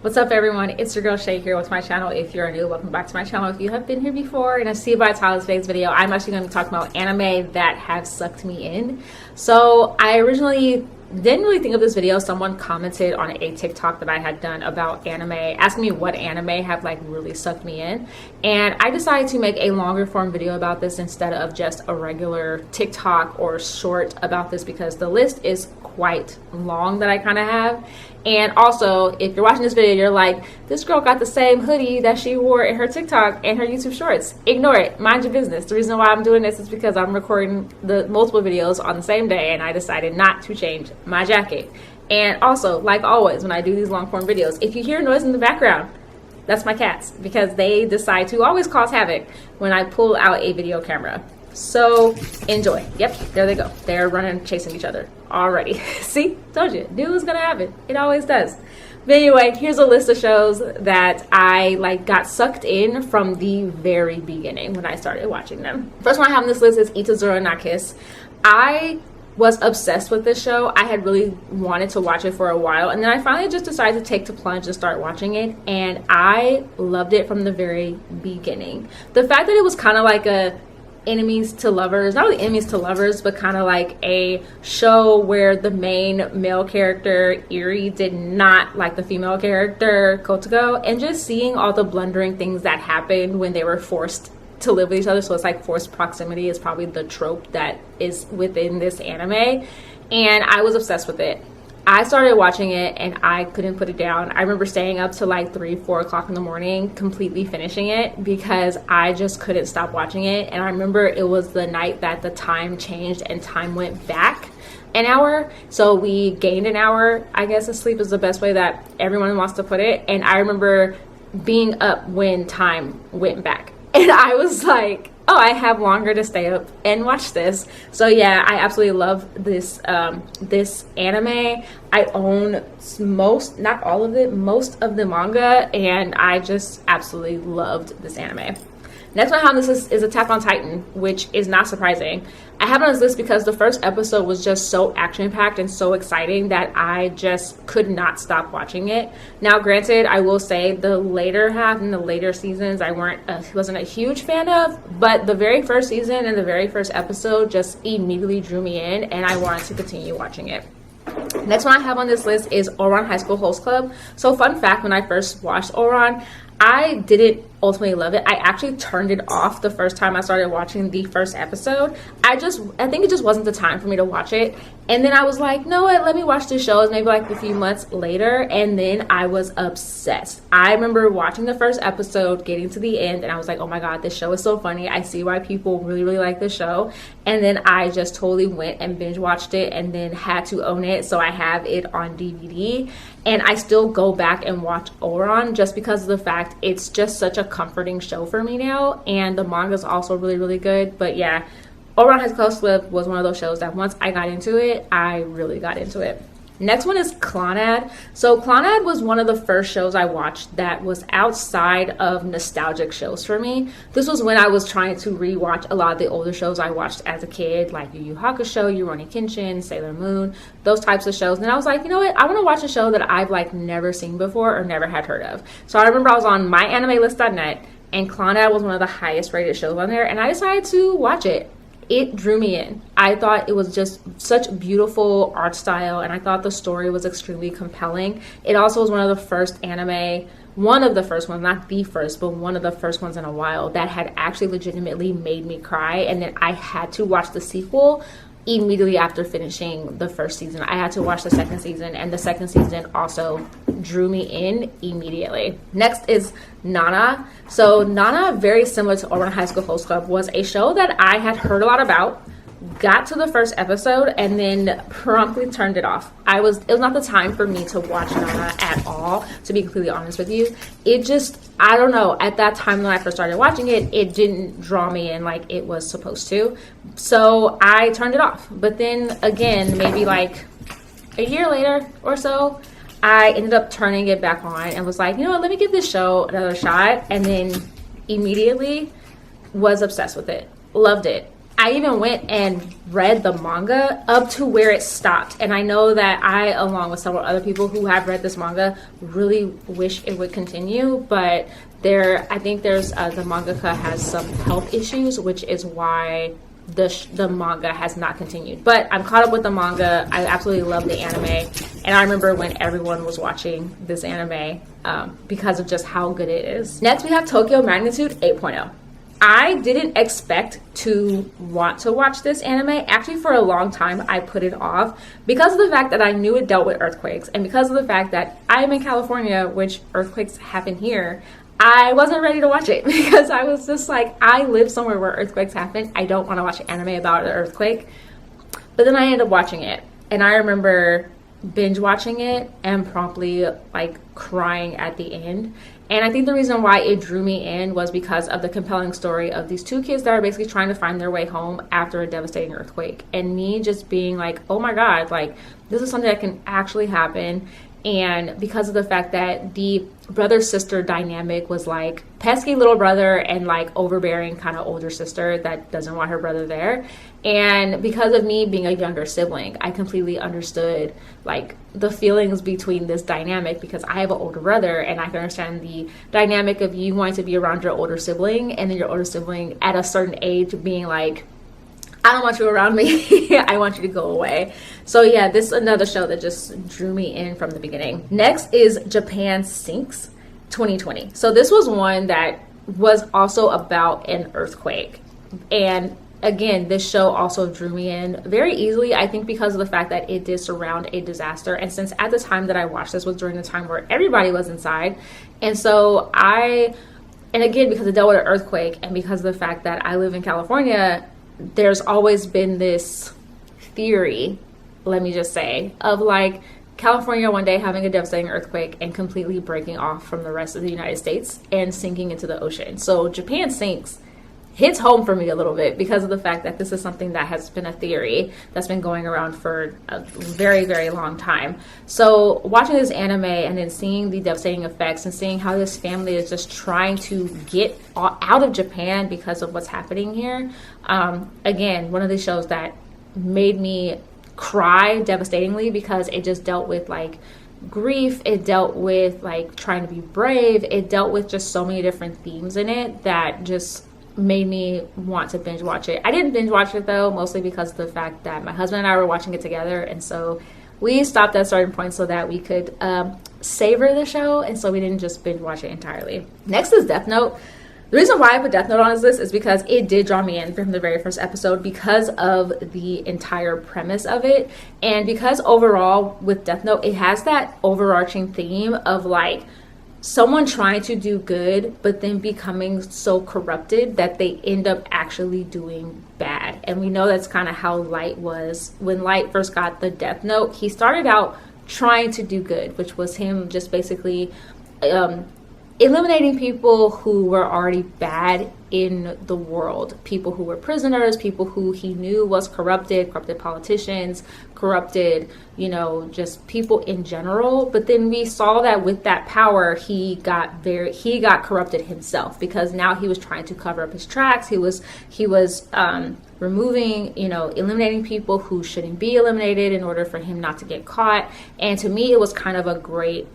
What's up, everyone? It's your girl Shay here with my channel. If you're new, welcome back to my channel. If you have been here before and I see by the title of today's video, I'm actually going to be talking about anime that have sucked me in. So I originally didn't really think of this video. Someone commented on a TikTok that I had done about anime, asking me what anime have like really sucked me in, and I decided to make a longer form video about this instead of just a regular TikTok or short about this, because the list is quite long that I kind of have. And also, if you're watching this video, you're like, this girl got the same hoodie that she wore in her TikTok and her YouTube shorts. Ignore it. Mind your business. The reason why I'm doing this is because I'm recording the multiple videos on the same day and I decided not to change my jacket. And also, like always, when I do these long form videos, if you hear noise in the background, that's my cats, because they decide to always cause havoc when I pull out a video camera. So enjoy. Yep, there they go. They're running, chasing each other already. See, told you, knew it was gonna happen. It always does. But anyway, here's a list of shows that I got sucked in from the very beginning when I started watching them. First one I have on this list is Itazura na Kiss. I was obsessed with this show. I had really wanted to watch it for a while, and then I finally just decided to take the plunge and start watching it, and I loved it from the very beginning. The fact that it was kind of like a enemies to lovers, not really enemies to lovers, but kind of like a show where the main male character Eri did not like the female character Kotoko, and just seeing all the blundering things that happened when they were forced to live with each other. So it's like forced proximity is probably the trope that is within this anime, and I was obsessed with it. I started watching it and I couldn't put it down. I remember staying up to like 3-4 o'clock in the morning, completely finishing it, because I just couldn't stop watching it. And I remember it was the night that the time changed and time went back an hour. So we gained an hour, I guess, of sleep is the best way that everyone wants to put it. And I remember being up when time went back. And I was like, oh, I have longer to stay up and watch this. So yeah, I absolutely love this this anime. I own most, not all of it, most of the manga, and I just absolutely loved this anime. Next one I have on this list is Attack on Titan, which is not surprising. I have it on this list because the first episode was just so action-packed and so exciting that I just could not stop watching it. Now, granted, I will say the later half and the later seasons I wasn't a huge fan of, but the very first season and the very first episode just immediately drew me in, and I wanted to continue watching it. Next one I have on this list is Ouran High School Host Club. So fun fact, when I first watched Ouran, I didn't ultimately love it. I actually turned it off the first time I started watching the first episode. I think it just wasn't the time for me to watch it. And then I was like, no, what, let me watch this show. Maybe like a few months later, and then I was obsessed. I remember watching the first episode, getting to the end, and I was like, oh my god, this show is so funny. I see why people really, really like this show. And then I just totally went and binge watched it and then had to own it. So I have it on DVD, and I still go back and watch Ouran just because of the fact it's just such a comforting show for me now, and the manga is also really, really good. But yeah, Ouran High School Host Club was one of those shows that once I got into it, I really got into it. Next one is Clannad. So Clannad was one of the first shows I watched that was outside of nostalgic shows for me. This was when I was trying to rewatch a lot of the older shows I watched as a kid, like Yu Yu Hakusho, Rurouni Kenshin, Sailor Moon, those types of shows. And then I was like, you know what? I want to watch a show that I've never seen before or never had heard of. So I remember I was on myanimelist.net, and Clannad was one of the highest rated shows on there, and I decided to watch it. It drew me in. I thought it was just such beautiful art style, and I thought the story was extremely compelling. It also was one of the first anime, one of the first ones, not the first, but one of the first ones in a while that had actually legitimately made me cry, and then I had to watch the sequel immediately after finishing the first season. I had to watch the second season, and the second season also drew me in immediately. Next is Nana. So Nana, very similar to Ouran High School Host Club, was a show that I had heard a lot about, got to the first episode, and then promptly turned it off. It was not the time for me to watch Nana at all, to be completely honest with you. It just, I don't know, at that time when I first started watching it, it didn't draw me in like it was supposed to. So I turned it off. But then again, maybe like a year later or so, I ended up turning it back on and was like, you know what, let me give this show another shot. And then immediately was obsessed with it. Loved it. I even went and read the manga up to where it stopped. And I know that I, along with several other people who have read this manga, really wish it would continue. But I think there's the mangaka has some health issues, which is why the manga has not continued. But I'm caught up with the manga. I absolutely love the anime, and I remember when everyone was watching this anime because of just how good it is. Next, we have Tokyo Magnitude 8.0. I didn't expect to want to watch this anime. Actually, for a long time, I put it off because of the fact that I knew it dealt with earthquakes, and because of the fact that I am in California, which earthquakes happen here. I wasn't ready to watch it because I was just like, I live somewhere where earthquakes happen. I don't want to watch an anime about an earthquake. But then I ended up watching it. And I remember binge watching it and promptly like crying at the end. And I think the reason why it drew me in was because of the compelling story of these two kids that are basically trying to find their way home after a devastating earthquake. And me just being like, oh my God, like this is something that can actually happen. And because of the fact that the brother-sister dynamic was like pesky little brother and like overbearing kind of older sister that doesn't want her brother there. And because of me being a younger sibling, I completely understood like the feelings between this dynamic because I have an older brother and I can understand the dynamic of you wanting to be around your older sibling and then your older sibling at a certain age being like, I don't want you around me. I want you to go away. So yeah, this is another show that just drew me in from the beginning. Next is Japan Sinks 2020. So this was one that was also about an earthquake. And again, this show also drew me in very easily, I think because of the fact that it did surround a disaster. And since at the time that I watched this was during the time where everybody was inside. And so and again, because it dealt with an earthquake and because of the fact that I live in California, there's always been this theory, let me just say, of like California one day having a devastating earthquake and completely breaking off from the rest of the United States and sinking into the ocean. So Japan Sinks hits home for me a little bit because of the fact that this is something that has been a theory that's been going around for a very, very long time. So watching this anime and then seeing the devastating effects and seeing how this family is just trying to get out of Japan because of what's happening here. Again, one of these shows that made me cry devastatingly because it just dealt with like grief. It dealt with like trying to be brave. It dealt with just so many different themes in it that just made me want to binge watch it. I didn't binge watch it though, mostly because of the fact that my husband and I were watching it together, and so we stopped at a certain point so that we could savor the show, and so we didn't just binge watch it entirely. Next is Death Note. The reason why I put Death Note on this is because it did draw me in from the very first episode because of the entire premise of it, and because overall with Death Note it has that overarching theme of like someone trying to do good but then becoming so corrupted that they end up actually doing bad. And we know that's kind of how Light was. When Light first got the Death Note, he started out trying to do good, which was him just basically eliminating people who were already bad in the world, people who were prisoners, people who he knew was corrupted politicians, corrupted, just people in general. But then we saw that with that power, he got corrupted himself because now he was trying to cover up his tracks. He was removing, eliminating people who shouldn't be eliminated in order for him not to get caught. And to me, it was kind of a great,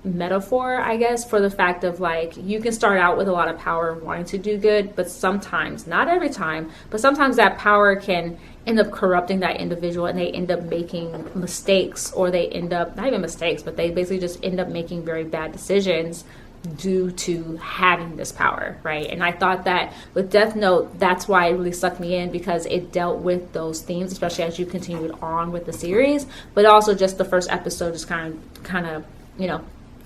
metaphor, I guess, for the fact of you can start out with a lot of power wanting to do good, but sometimes, not every time, but sometimes that power can end up corrupting that individual and they end up making mistakes, or they end up, not even mistakes, but they basically just end up making very bad decisions due to having this power, right? And I thought that with Death Note, that's why it really sucked me in, because it dealt with those themes, especially as you continued on with the series, but also just the first episode just kind of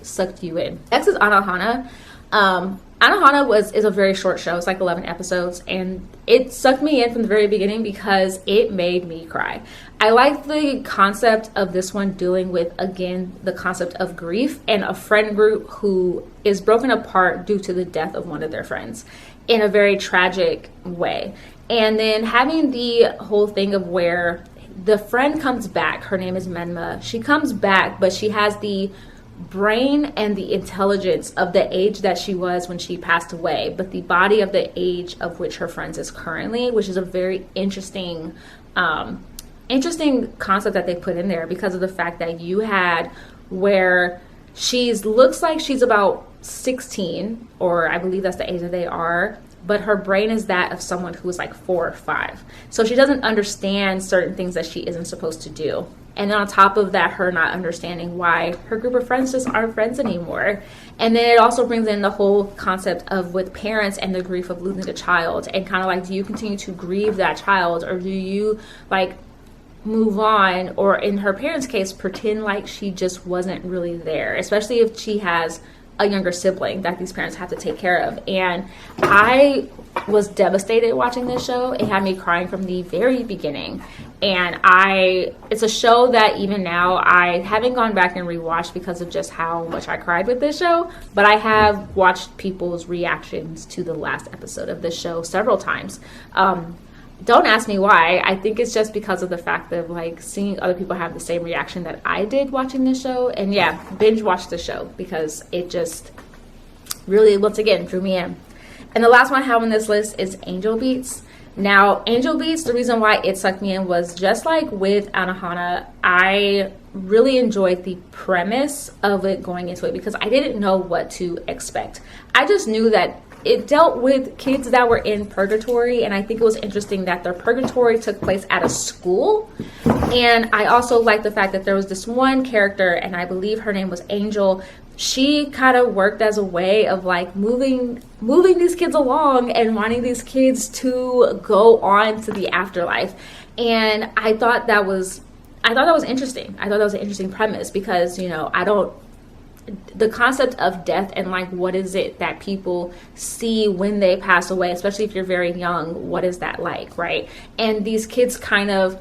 sucked you in. Next is Anohana. Anohana is a very short show. It's 11 episodes, and it sucked me in from the very beginning because it made me cry. I like the concept of this one dealing with, again, the concept of grief and a friend group who is broken apart due to the death of one of their friends in a very tragic way. And then having the whole thing of where the friend comes back. Her name is Menma. She comes back, but she has the brain and the intelligence of the age that she was when she passed away, but the body of the age of which her friends is currently, which is a very interesting concept that they put in there, because of the fact that you had where looks like she's about 16, or I believe that's the age that they are, but her brain is that of someone who is like 4 or 5. So she doesn't understand certain things that she isn't supposed to do. And then on top of that, her not understanding why her group of friends just aren't friends anymore. And then it also brings in the whole concept of with parents and the grief of losing a child, and kind of like, do you continue to grieve that child, or do you like move on, or in her parents' case, pretend like she just wasn't really there, especially if she has a younger sibling that these parents have to take care of. And I was devastated watching this show. It had me crying from the very beginning. And it's a show that even now I haven't gone back and rewatched because of just how much I cried with this show, but I have watched people's reactions to the last episode of this show several times. Don't ask me why. I think it's just because of the fact of like seeing other people have the same reaction that I did watching this show. And yeah, binge watch the show because it just really, once again, drew me in. And the last one I have on this list is Angel Beats. Now, Angel Beats, the reason why it sucked me in was just like with Anohana, I really enjoyed the premise of it going into it because I didn't know what to expect. I just knew that it dealt with kids that were in purgatory, and I think it was interesting that their purgatory took place at a school. And I also liked the fact that there was this one character, and I believe her name was Angel. She kind of worked as a way of like moving these kids along and wanting these kids to go on to the afterlife. And I thought that was interesting. I thought that was an interesting premise because, you know, the concept of death and like what is it that people see when they pass away, especially if you're very young, what is that like, right? And these kids kind of,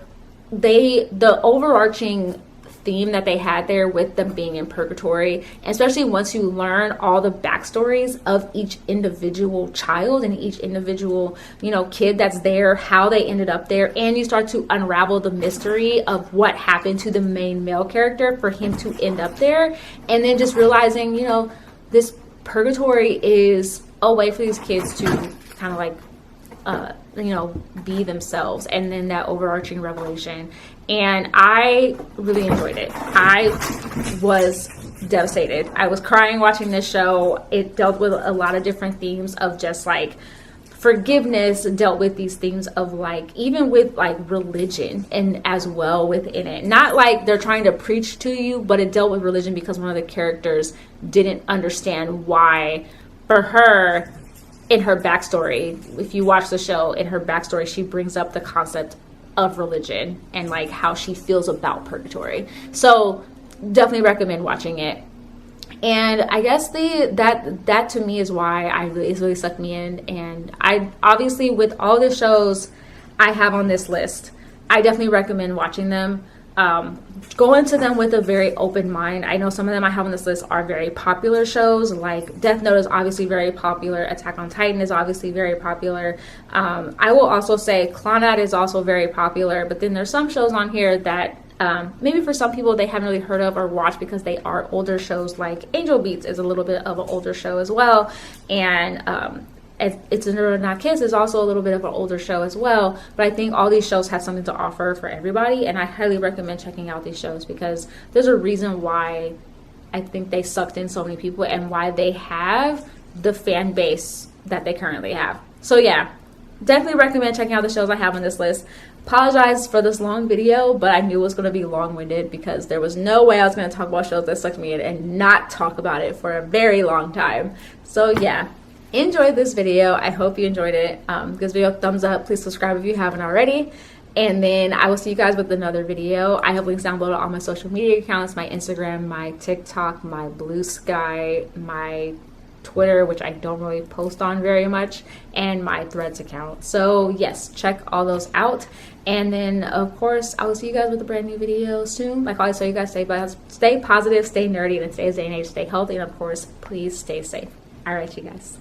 the overarching theme that they had there with them being in purgatory, especially once you learn all the backstories of each individual child and each individual, you know, kid that's there, how they ended up there, and you start to unravel the mystery of what happened to the main male character for him to end up there, and then just realizing, you know, this purgatory is a way for these kids to kind of like you know, be themselves, and then that overarching revelation. And I really enjoyed it. I was devastated. I was crying watching this show. It dealt with a lot of different themes of just like forgiveness, dealt with these themes of like, even with like religion and as well within it. Not like they're trying to preach to you, but it dealt with religion because one of the characters didn't understand why, for her, in her backstory, if you watch the show, in her backstory, she brings up the concept of religion and like how she feels about purgatory. So definitely recommend watching it. And I guess that to me is why it's really sucked me in. And I obviously, with all the shows I have on this list, I definitely recommend watching them. Go into them with a very open mind. I know some of them I have on this list are very popular shows, like Death Note is obviously very popular, Attack on Titan is obviously very popular. I will also say Clannad is also very popular, but then there's some shows on here that maybe for some people they haven't really heard of or watched because they are older shows, like Angel Beats is a little bit of an older show as well, and It's a Neural Not Kiss is also a little bit of an older show as well, but I think all these shows have something to offer for everybody, and I highly recommend checking out these shows because there's a reason why I think they sucked in so many people and why they have the fan base that they currently have. So yeah, definitely recommend checking out the shows I have on this list. Apologize for this long video, but I knew it was going to be long-winded because there was no way I was going to talk about shows that sucked me in and not talk about it for a very long time. So yeah. Enjoyed this video. I hope you enjoyed it. Give this video a thumbs up. Please subscribe if you haven't already. And then I will see you guys with another video. I have links down below to all my social media accounts, my Instagram, my TikTok, my Blue Sky, my Twitter, which I don't really post on very much, and my Threads account. So yes, check all those out. And then of course, I will see you guys with a brand new video soon. Like I always tell you guys, stay positive, stay nerdy, and in today's day and age, stay healthy, and of course, please stay safe. All right, you guys.